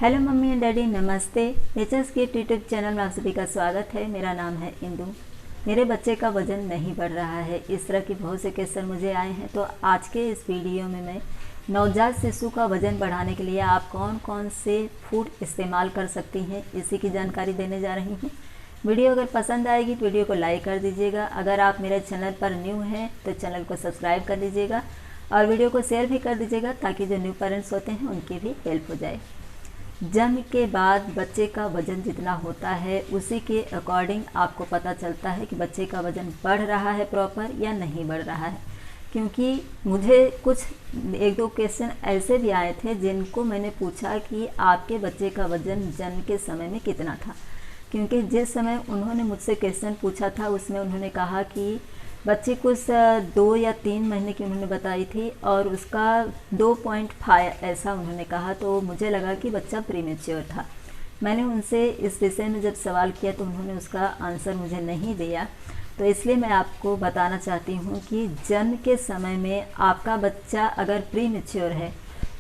Hello mummy and daddy, नमस्ते। Natures kit YouTube channel में आप सभी का स्वागत है। मेरा नाम है इंदु। मेरे बच्चे का वज़न नहीं बढ़ रहा है, इस तरह की बहुत से क्वेश्चन मुझे आए हैं। तो आज के इस वीडियो में मैं नवजात शिशु का वज़न बढ़ाने के लिए आप कौन कौन से फूड इस्तेमाल कर सकती हैं, इसी की जानकारी देने जा रही हूँ। वीडियो अगर पसंद आएगी तो वीडियो को लाइक कर दीजिएगा। अगर आप मेरे चैनल पर न्यू हैं तो चैनल को सब्सक्राइब कर लीजिएगा और वीडियो को शेयर भी कर दीजिएगा, ताकि जो न्यू पेरेंट्स होते हैं उनकी भी हेल्प हो जाए। जन्म के बाद बच्चे का वज़न जितना होता है उसी के अकॉर्डिंग आपको पता चलता है कि बच्चे का वज़न बढ़ रहा है प्रॉपर या नहीं बढ़ रहा है। क्योंकि मुझे कुछ एक दो क्वेश्चन ऐसे भी आए थे जिनको मैंने पूछा कि आपके बच्चे का वज़न जन्म के समय में कितना था। क्योंकि जिस समय उन्होंने मुझसे क्वेश्चन पूछा था उसमें उन्होंने कहा कि बच्ची कुछ 2 या 3 महीने की उन्होंने बताई थी और उसका 2.5 ऐसा उन्होंने कहा। तो मुझे लगा कि बच्चा प्रीमेच्योर था। मैंने उनसे इस विषय में जब सवाल किया तो उन्होंने उसका आंसर मुझे नहीं दिया। तो इसलिए मैं आपको बताना चाहती हूँ कि जन्म के समय में आपका बच्चा अगर प्रीमेच्योर है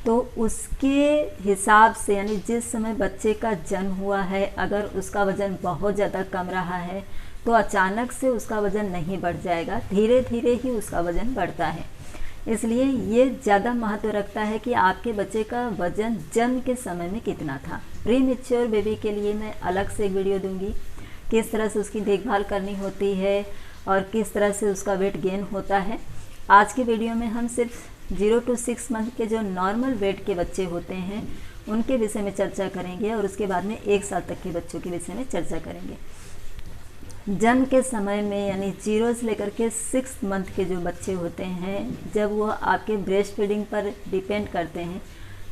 तो उसके हिसाब से, यानी जिस समय बच्चे का जन्म हुआ है, अगर उसका वज़न बहुत ज़्यादा कम रहा है तो अचानक से उसका वज़न नहीं बढ़ जाएगा, धीरे धीरे ही उसका वज़न बढ़ता है। इसलिए ये ज़्यादा महत्व रखता है कि आपके बच्चे का वज़न जन्म के समय में कितना था। प्रीमेच्योर बेबी के लिए मैं अलग से एक वीडियो दूंगी, किस तरह से उसकी देखभाल करनी होती है और किस तरह से उसका वेट गेन होता है। आज के वीडियो में हम सिर्फ 0 to 6 मंथ के जो नॉर्मल वेट के बच्चे होते हैं उनके विषय में चर्चा करेंगे और उसके बाद में 1 साल तक के बच्चों के विषय में चर्चा करेंगे। जन्म के समय में यानी 0 से लेकर के 6 मंथ के जो बच्चे होते हैं, जब वो आपके ब्रेस्ट फीडिंग पर डिपेंड करते हैं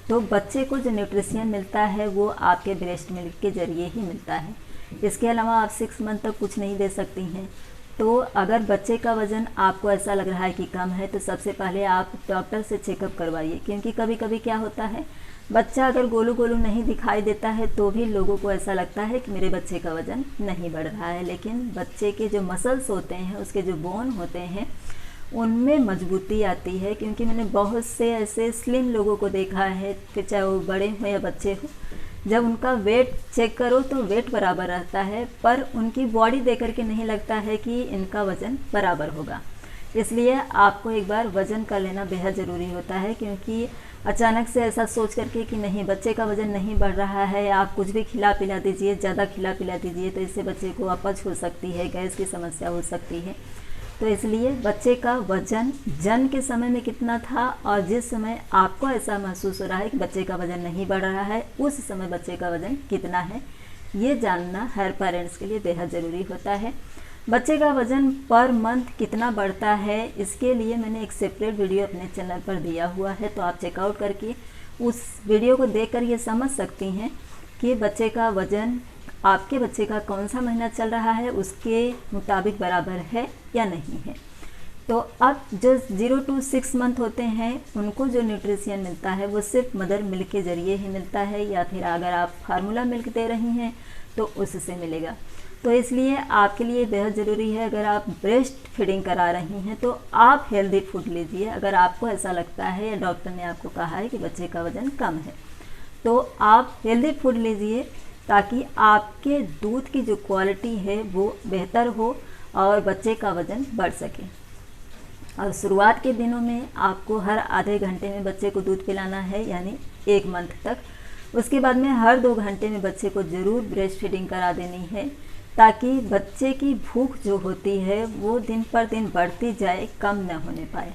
तो बच्चे को जो न्यूट्रिशन मिलता है वो आपके ब्रेस्ट मिल्क के ज़रिए ही मिलता है। इसके अलावा आप 6 मंथ तक कुछ नहीं दे सकती हैं। तो अगर बच्चे का वज़न आपको ऐसा लग रहा है कि कम है तो सबसे पहले आप डॉक्टर से चेकअप करवाइए। क्योंकि कभी कभी क्या होता है, बच्चा अगर गोलू गोलू नहीं दिखाई देता है तो भी लोगों को ऐसा लगता है कि मेरे बच्चे का वज़न नहीं बढ़ रहा है। लेकिन बच्चे के जो मसल्स होते हैं, उसके जो बोन होते हैं, उनमें मजबूती आती है। क्योंकि मैंने बहुत से ऐसे स्लिम लोगों को देखा है, फिर चाहे वो बड़े हों या बच्चे हों, जब उनका वेट चेक करो तो वेट बराबर रहता है, पर उनकी बॉडी देख करके नहीं लगता है कि इनका वज़न बराबर होगा। इसलिए आपको एक बार वज़न कर लेना बेहद ज़रूरी होता है। क्योंकि अचानक से ऐसा सोच करके कि नहीं बच्चे का वज़न नहीं बढ़ रहा है, आप कुछ भी खिला पिला दीजिए, ज़्यादा खिला पिला दीजिए, तो इससे बच्चे को अपच हो सकती है, गैस की समस्या हो सकती है। तो इसलिए बच्चे का वज़न जन्म के समय में कितना था और जिस समय आपको ऐसा महसूस हो रहा है कि बच्चे का वज़न नहीं बढ़ रहा है, उस समय बच्चे का वज़न कितना है, ये जानना हर पेरेंट्स के लिए बेहद ज़रूरी होता है। बच्चे का वज़न पर मंथ कितना बढ़ता है, इसके लिए मैंने एक सेपरेट वीडियो अपने चैनल पर दिया हुआ है। तो आप चेकआउट करके उस वीडियो को देखकर ये समझ सकती हैं कि बच्चे का वज़न आपके बच्चे का कौन सा महीना चल रहा है उसके मुताबिक बराबर है या नहीं है। तो अब जो 0 to 6 मंथ होते हैं उनको जो न्यूट्रिशन मिलता है वो सिर्फ मदर मिल्क के ज़रिए ही मिलता है, या फिर अगर आप फार्मूला मिल्क दे रही हैं तो उससे मिलेगा। तो इसलिए आपके लिए बेहद ज़रूरी है, अगर आप ब्रेस्ट फीडिंग करा रही हैं तो आप हेल्दी फूड लीजिए। अगर आपको ऐसा लगता है या डॉक्टर ने आपको कहा है कि बच्चे का वज़न कम है तो आप हेल्दी फूड लीजिए, ताकि आपके दूध की जो क्वालिटी है वो बेहतर हो और बच्चे का वज़न बढ़ सके। और शुरुआत के दिनों में आपको हर आधे घंटे में बच्चे को दूध पिलाना है, यानी 1 मंथ तक। उसके बाद में हर 2 घंटे में बच्चे को ज़रूर ब्रेस्ट फीडिंग करा देनी है, ताकि बच्चे की भूख जो होती है वो दिन पर दिन बढ़ती जाए, कम न होने पाए।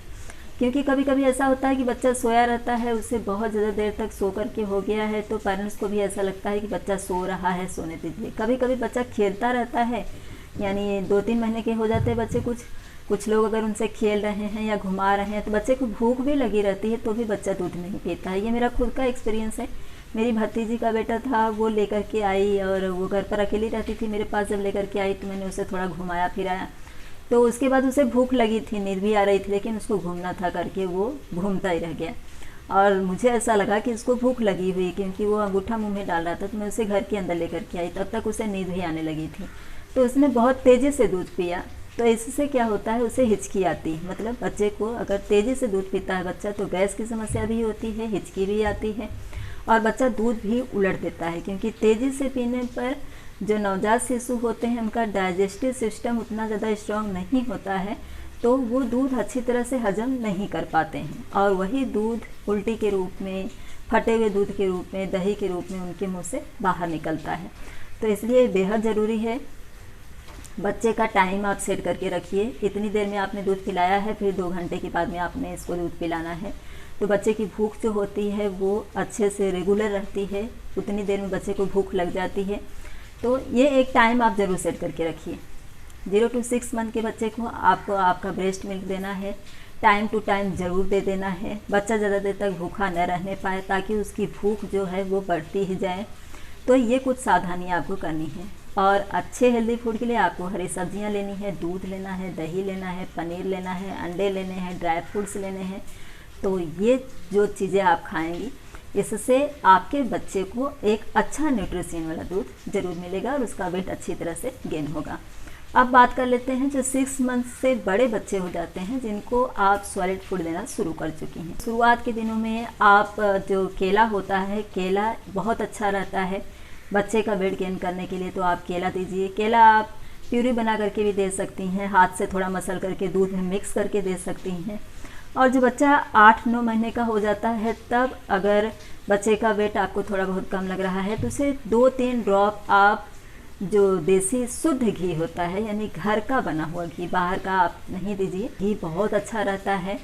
क्योंकि कभी कभी ऐसा होता है कि बच्चा सोया रहता है, उससे बहुत ज़्यादा देर तक सो करके हो गया है, तो पेरेंट्स को भी ऐसा लगता है कि बच्चा सो रहा है, सोने दीजिए। कभी कभी बच्चा खेलता रहता है, यानी 2-3 महीने के हो जाते हैं बच्चे, कुछ लोग अगर उनसे खेल रहे हैं या घुमा रहे हैं तो बच्चे को भूख भी लगी रहती है तो भी बच्चा दूध नहीं पीता है। ये मेरा खुद का एक्सपीरियंस है। मेरी भतीजी का बेटा था, वो लेकर के आई और वो घर पर अकेली रहती थी मेरे पास। जब लेकर के आई तो मैंने उसे थोड़ा घुमाया फिराया, तो उसके बाद उसे भूख लगी थी, नींद भी आ रही थी, लेकिन उसको घूमना था करके वो घूमता ही रह गया। और मुझे ऐसा लगा कि उसको भूख लगी हुई, क्योंकि वो अंगूठा मुंह में डाल रहा था, तो मैं उसे घर के अंदर लेकर के आई। तब तक उसे नींद भी आने लगी थी, तो उसने बहुत तेज़ी से दूध पिया। तो इससे क्या होता है, उसे हिचकी आती है। मतलब बच्चे को अगर तेज़ी से दूध पीता है बच्चा तो गैस की समस्या भी होती है, हिचकी भी आती है। और बच्चा दूध भी उलट देता है, क्योंकि तेज़ी से पीने पर जो नवजात शिशु होते हैं उनका डाइजेस्टिव सिस्टम उतना ज़्यादा स्ट्रॉन्ग नहीं होता है, तो वो दूध अच्छी तरह से हजम नहीं कर पाते हैं और वही दूध उल्टी के रूप में, फटे हुए दूध के रूप में, दही के रूप में उनके मुंह से बाहर निकलता है। तो इसलिए बेहद ज़रूरी है, बच्चे का टाइम आप सेट करके रखिए। इतनी देर में आपने दूध पिलाया है, फिर 2 घंटे के बाद में आपने इसको दूध पिलाना है, तो बच्चे की भूख जो होती है वो अच्छे से रेगुलर रहती है, उतनी देर में बच्चे को भूख लग जाती है। तो ये एक टाइम आप ज़रूर सेट करके रखिए। 0 to 6 मंथ के बच्चे को आपको आपका ब्रेस्ट मिल्क देना है, टाइम टू टाइम ज़रूर दे देना है। बच्चा ज़्यादा देर तक भूखा न रहने पाए, ताकि उसकी भूख जो है वो बढ़ती ही जाए। तो ये कुछ सावधानियाँ आपको करनी है। और अच्छे हेल्दी फूड के लिए आपको हरी सब्जियाँ लेनी है, दूध लेना है, दही लेना है, पनीर लेना है, अंडे लेने हैं, ड्राई फ्रूट्स लेने हैं। तो ये जो चीज़ें आप खाएंगी, इससे आपके बच्चे को एक अच्छा न्यूट्रिशन वाला दूध ज़रूर मिलेगा और उसका वेट अच्छी तरह से गेन होगा। अब बात कर लेते हैं जो 6 मंथ से बड़े बच्चे हो जाते हैं, जिनको आप सॉलिड फूड देना शुरू कर चुकी हैं। शुरुआत के दिनों में आप जो केला होता है, केला बहुत अच्छा रहता है बच्चे का वेट गेन करने के लिए, तो आप केला दीजिए। केला आप प्यूरी बना करके भी दे सकती हैं, हाथ से थोड़ा मसल करके दूध में मिक्स करके दे सकती हैं। और जो बच्चा 8-9 महीने का हो जाता है, तब अगर बच्चे का वेट आपको थोड़ा बहुत कम लग रहा है, तो उसे 2-3 ड्रॉप आप जो देसी शुद्ध घी होता है, यानी घर का बना हुआ घी, बाहर का आप नहीं दीजिए। घी बहुत अच्छा रहता है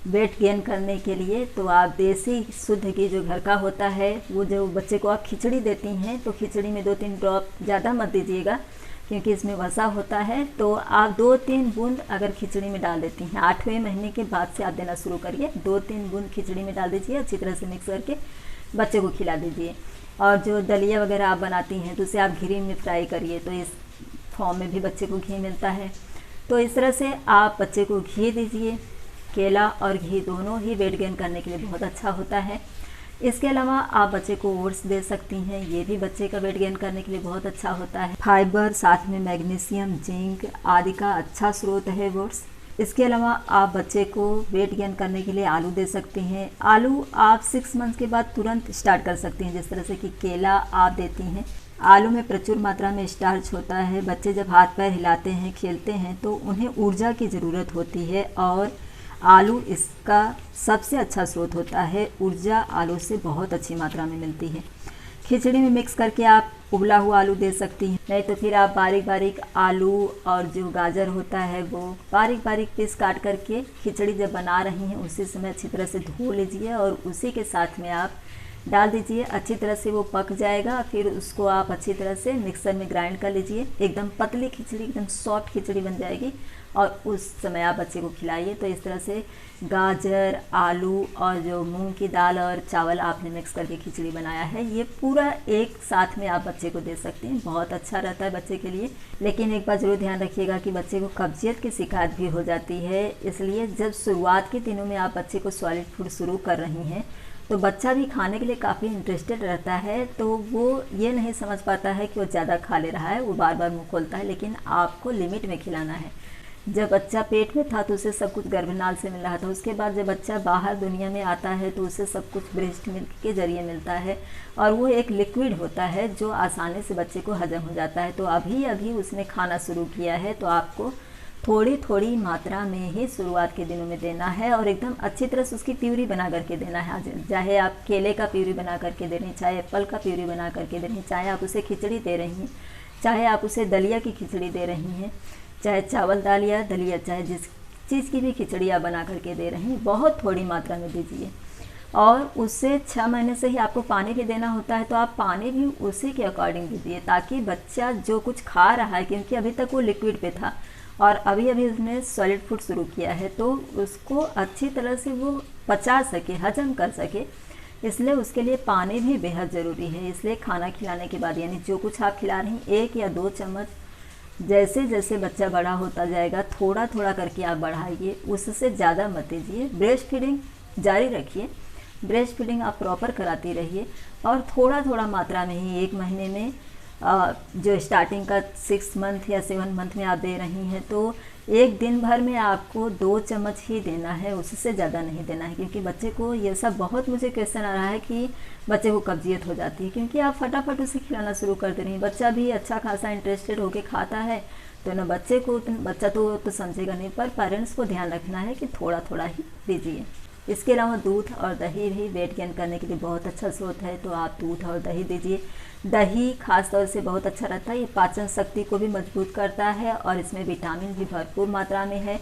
वेट गेन करने के लिए। तो आप देसी शुद्ध घी जो घर का होता है, वो जो बच्चे को आप खिचड़ी देती हैं, तो खिचड़ी में 2-3 ड्रॉप, ज़्यादा मत दीजिएगा क्योंकि इसमें वसा होता है। तो आप 2-3 बूंद अगर खिचड़ी में डाल देती हैं, 8वें महीने के बाद से आप देना शुरू करिए। 2-3 बूंद खिचड़ी में डाल दीजिए, अच्छी तरह से मिक्स करके बच्चे को खिला दीजिए। और जो दलिया वगैरह आप बनाती हैं, तो उसे आप घी में फ्राई करिए, तो इस फॉर्म में भी बच्चे को घी मिलता है। तो इस तरह से आप बच्चे को घी दीजिए। केला और घी दोनों ही वेट गेन करने के लिए बहुत अच्छा होता है। इसके अलावा आप बच्चे को ओट्स दे सकती हैं, ये भी बच्चे का वेट गेन करने के लिए बहुत अच्छा होता है। फाइबर, साथ में मैग्नीशियम, जिंक आदि का अच्छा स्रोत है ओट्स। इसके अलावा आप बच्चे को वेट गेन करने के लिए आलू दे सकती हैं। आलू आप 6 मंथ के बाद तुरंत स्टार्ट कर सकती हैं, जिस तरह से कि केला आप देती हैं। आलू में प्रचुर मात्रा में स्टार्च होता है। बच्चे जब हाथ पैर हिलाते हैं, खेलते हैं, तो उन्हें ऊर्जा की ज़रूरत होती है और आलू इसका सबसे अच्छा स्रोत होता है। ऊर्जा आलू से बहुत अच्छी मात्रा में मिलती है। खिचड़ी में मिक्स करके आप उबला हुआ आलू दे सकती हैं, नहीं तो फिर आप बारीक बारीक आलू और जो गाजर होता है वो बारीक बारीक पीस काट करके खिचड़ी जब बना रही हैं उसी समय अच्छी तरह से धो लीजिए और उसी के साथ में आप डाल दीजिए। अच्छी तरह से वो पक जाएगा, फिर उसको आप अच्छी तरह से मिक्सर में ग्राइंड कर लीजिए। एकदम पतली खिचड़ी, एकदम सॉफ्ट खिचड़ी बन जाएगी और उस समय आप बच्चे को खिलाइए। तो इस तरह से गाजर, आलू और जो मूंग की दाल और चावल आपने मिक्स करके खिचड़ी बनाया है, ये पूरा एक साथ में आप बच्चे को दे सकते हैं। बहुत अच्छा रहता है बच्चे के लिए। लेकिन एक बात ज़रूर ध्यान रखिएगा कि बच्चे को कब्जियत की शिकायत भी हो जाती है, इसलिए जब शुरुआत के दिनों में आप बच्चे को सॉलिड फूड शुरू कर रही हैं तो बच्चा भी खाने के लिए काफ़ी इंटरेस्टेड रहता है। तो वो ये नहीं समझ पाता है कि वो ज़्यादा खा ले रहा है, वो बार बार मुँह खोलता है, लेकिन आपको लिमिट में खिलाना है। जब बच्चा पेट में था तो उसे सब कुछ गर्भनाल से मिल रहा था, उसके बाद जब बच्चा बाहर दुनिया में आता है तो उसे सब कुछ ब्रेस्ट मिल्क के जरिए मिलता है और वो एक लिक्विड होता है जो आसानी से बच्चे को हजम हो जाता है। तो अभी अभी उसने खाना शुरू किया है, तो आपको थोड़ी थोड़ी मात्रा में ही शुरुआत के दिनों में देना है और एकदम अच्छी तरह से उसकी प्यूरी बना करके देना है। चाहे आप केले का प्यूरी बना करके दे रही, चाहे एप्पल का प्यूरी बना करके दे रही, चाहे आप उसे खिचड़ी दे रही हैं, चाहे आप उसे दलिया की खिचड़ी दे रही हैं, चाहे चावल दाल या दलिया, चाहे जिस चीज़ की भी खिचड़ी आप बना करके दे रही हैं, बहुत थोड़ी मात्रा में दीजिए। और उससे 6 महीने से ही आपको पानी भी देना होता है, तो आप पानी भी उसी के अकॉर्डिंग दीजिए, ताकि बच्चा जो कुछ खा रहा है, क्योंकि अभी तक वो लिक्विड पे था और अभी अभी उसने सॉलिड फूड शुरू किया है, तो उसको अच्छी तरह से वो पचा सके, हजम कर सके, इसलिए उसके लिए पानी भी बेहद ज़रूरी है। इसलिए खाना खिलाने के बाद, यानी जो कुछ आप खिला रही हैं, 1 या 2 चम्मच जैसे जैसे बच्चा बड़ा होता जाएगा थोड़ा थोड़ा करके आप बढ़ाइए, उससे ज़्यादा मत दीजिए। ब्रेस्ट फीडिंग जारी रखिए, ब्रेस्ट फीडिंग आप प्रॉपर कराती रहिए और थोड़ा थोड़ा मात्रा में ही 1 महीने में जो स्टार्टिंग का 6 मंथ या 7 मंथ में आप दे रही हैं, तो एक दिन भर में आपको 2 चम्मच ही देना है, उससे ज़्यादा नहीं देना है। क्योंकि बच्चे को ये सब बहुत मुझे क्वेश्चन आ रहा है कि बच्चे को कब्जियत हो जाती है, क्योंकि आप फटाफट उसे खिलाना शुरू कर दे रही हैं। बच्चा भी अच्छा खासा इंटरेस्टेड होके खाता है, तो ना बच्चे को, बच्चा तो समझेगा नहीं, पर पेरेंट्स को ध्यान रखना है कि थोड़ा थोड़ा ही दीजिए। इसके अलावा दूध और दही भी वेट गेन करने के लिए बहुत अच्छा स्रोत है, तो आप दूध और दही दीजिए। दही खास तौर से बहुत अच्छा रहता है, ये पाचन शक्ति को भी मजबूत करता है और इसमें विटामिन भी भरपूर मात्रा में है।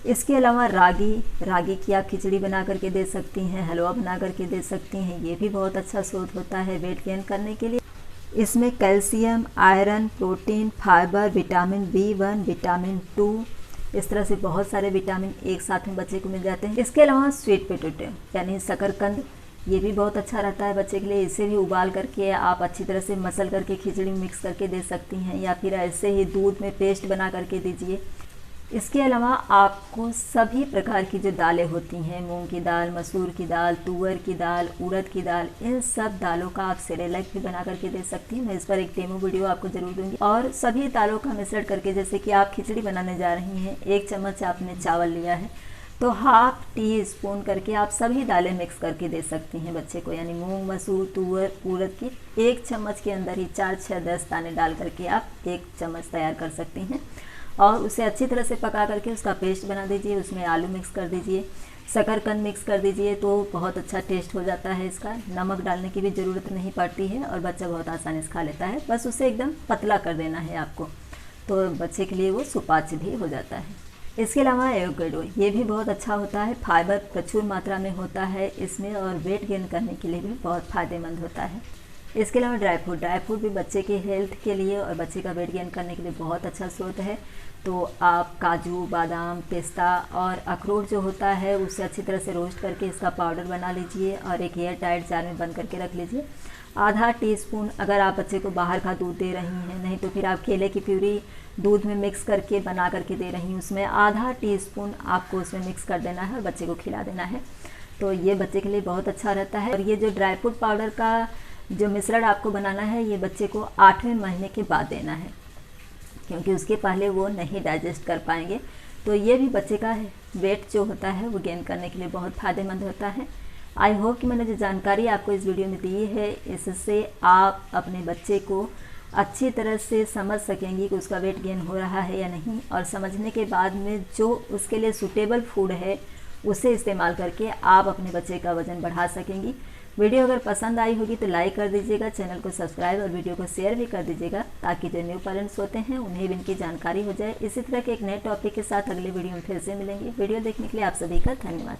इसके अलावा रागी की आप खिचड़ी बना करके दे सकती हैं, हलवा बना करके दे सकती हैं, ये भी बहुत अच्छा स्रोत होता है वेट गेन करने के लिए। इसमें calcium, iron, protein, fibre, vitamin B1, vitamin 2, इस तरह से बहुत सारे विटामिन एक साथ में बच्चे को मिल जाते हैं। इसके अलावा स्वीट पोटैटो यानी शकरकंद, ये भी बहुत अच्छा रहता है बच्चे के लिए। इसे भी उबाल करके आप अच्छी तरह से मसल करके खिचड़ी मिक्स करके दे सकती हैं, या फिर ऐसे ही दूध में पेस्ट बना करके दीजिए। इसके अलावा आपको सभी प्रकार की जो दालें होती हैं, मूंग की दाल, मसूर की दाल, तुअर की दाल, उड़द की दाल, इन सब दालों का आप सेरेलैक भी बना करके दे सकती हैं। मैं इस पर एक डेमो वीडियो आपको जरूर दूंगी। और सभी दालों का मिश्रण करके, जैसे कि आप खिचड़ी बनाने जा रही हैं, 1 चम्मच आपने चावल लिया है, तो ½ टी स्पून करके आप सभी दालें मिक्स करके दे सकती हैं बच्चे को। यानी मूंग, मसूर, तुअर, उड़द की 1 चम्मच के अंदर ही 4, 6, 10 दाने डाल करके आप 1 चम्मच तैयार कर सकती हैं। और उसे अच्छी तरह से पका करके उसका पेस्ट बना दीजिए। उसमें आलू मिक्स कर दीजिए, शकरकंद मिक्स कर दीजिए, तो बहुत अच्छा टेस्ट हो जाता है इसका। नमक डालने की भी ज़रूरत नहीं पड़ती है और बच्चा बहुत आसानी से खा लेता है। बस उसे एकदम पतला कर देना है आपको, तो बच्चे के लिए वो सुपाच्य भी हो जाता है। इसके अलावा एवोकाडो, ये भी बहुत अच्छा होता है, फाइबर प्रचुर मात्रा में होता है इसमें और वेट गेन करने के लिए भी बहुत फ़ायदेमंद होता है। इसके अलावा ड्राई फ्रूट भी बच्चे के हेल्थ के लिए और बच्चे का वेट गेन करने के लिए बहुत अच्छा स्रोत है। तो आप काजू, बादाम, पिस्ता और अखरोट जो होता है उसे अच्छी तरह से रोस्ट करके इसका पाउडर बना लीजिए और एक एयर टाइट जार में बंद करके रख लीजिए। ½ टीस्पून, अगर आप बच्चे को बाहर का दूध दे रही हैं, नहीं तो फिर आप केले की प्यूरी दूध में मिक्स करके बना करके दे रही हैं, उसमें ½ टीस्पून आपको उसमें मिक्स कर देना है और बच्चे को खिला देना है। तो ये बच्चे के लिए बहुत अच्छा रहता है। और ये जो ड्राई फ्रूट पाउडर का जो मिश्रण आपको बनाना है, ये बच्चे को 8वें महीने के बाद देना है, क्योंकि उसके पहले वो नहीं डाइजेस्ट कर पाएंगे। तो ये भी बच्चे का वेट जो होता है वो गेन करने के लिए बहुत फ़ायदेमंद होता है। आई होप कि मैंने जो जानकारी आपको इस वीडियो में दी है, इससे आप अपने बच्चे को अच्छी तरह से समझ सकेंगी कि उसका वेट गेन हो रहा है या नहीं, और समझने के बाद में जो उसके लिए सूटेबल फूड है उसे इस्तेमाल करके आप अपने बच्चे का वज़न बढ़ा सकेंगी। वीडियो अगर पसंद आई होगी तो लाइक कर दीजिएगा, चैनल को सब्सक्राइब और वीडियो को शेयर भी कर दीजिएगा, ताकि जो न्यू पेरेंट्स होते हैं उन्हें भी इनकी जानकारी हो जाए। इसी तरह के एक नए टॉपिक के साथ अगले वीडियो में फिर से मिलेंगे। वीडियो देखने के लिए आप सभी का धन्यवाद।